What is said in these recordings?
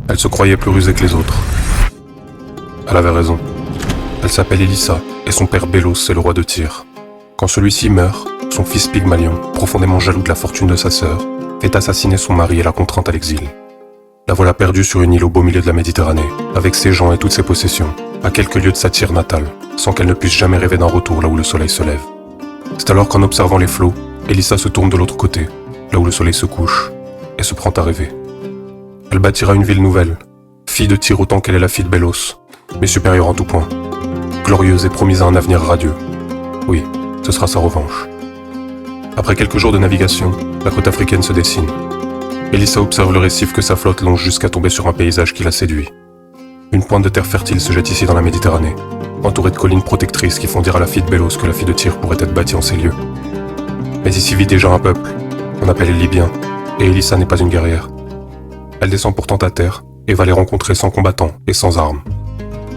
Elle se croyait plus rusée que les autres. Elle avait raison. Elle s'appelle Elissa, et son père Bélos est le roi de Tyr. Quand celui-ci meurt, son fils Pygmalion, profondément jaloux de la fortune de sa sœur, fait assassiner son mari et la contraint à l'exil. La voilà perdue sur une île au beau milieu de la Méditerranée, avec ses gens et toutes ses possessions, à quelques lieues de sa Tyr natale, sans qu'elle ne puisse jamais rêver d'un retour là où le soleil se lève. C'est alors qu'en observant les flots, Elissa se tourne de l'autre côté, là où le soleil se couche, et se prend à rêver. Elle bâtira une ville nouvelle, fille de Tyr autant qu'elle est la fille de Bélos, mais supérieure en tout point, glorieuse et promise à un avenir radieux. Oui, ce sera sa revanche. Après quelques jours de navigation, la côte africaine se dessine. Elissa observe le récif que sa flotte longe jusqu'à tomber sur un paysage qui la séduit. Une pointe de terre fertile se jette ici dans la Méditerranée, entourée de collines protectrices qui font dire à la fille de Bélos que la fille de Tyr pourrait être bâtie en ces lieux. Mais ici vit déjà un peuple, on appelle les Libyens, et Elissa n'est pas une guerrière. Elle descend pourtant à terre et va les rencontrer sans combattants et sans armes.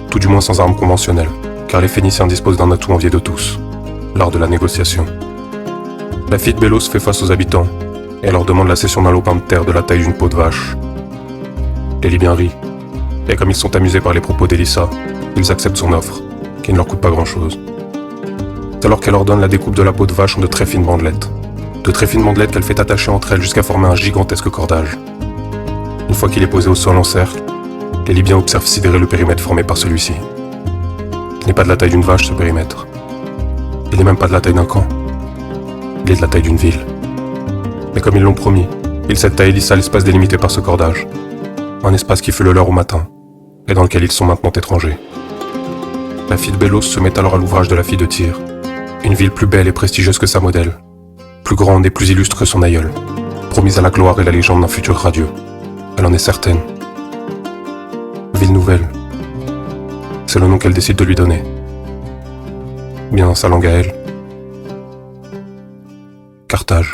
Tout du moins sans armes conventionnelles, car les Phéniciens disposent d'un atout envié de tous, l'art de la négociation. La fille de Bélos fait face aux habitants, et elle leur demande la cession d'un lopin de terre de la taille d'une peau de vache. Les Libyens rient, et comme ils sont amusés par les propos d'Elissa, ils acceptent son offre, qui ne leur coûte pas grand-chose. C'est alors qu'elle ordonne la découpe de la peau de vache en de très fines bandelettes. De très fines bandelettes qu'elle fait attacher entre elles jusqu'à former un gigantesque cordage. Une fois qu'il est posé au sol en cercle, les Libyens observent sidérés le périmètre formé par celui-ci. Il n'est pas de la taille d'une vache, ce périmètre. Il n'est même pas de la taille d'un camp. Il est de la taille d'une ville. Mais comme ils l'ont promis, ils cèdent à Elissa l'espace délimité par ce cordage. Un espace qui fut le leur au matin, et dans lequel ils sont maintenant étrangers. La fille de Bélos se met alors à l'ouvrage de la fille de Tyr. Une ville plus belle et prestigieuse que sa modèle. Plus grande et plus illustre que son aïeul. Promise à la gloire et la légende d'un futur radieux. Elle en est certaine. Ville nouvelle. C'est le nom qu'elle décide de lui donner. Bien sa langue à elle. Carthage.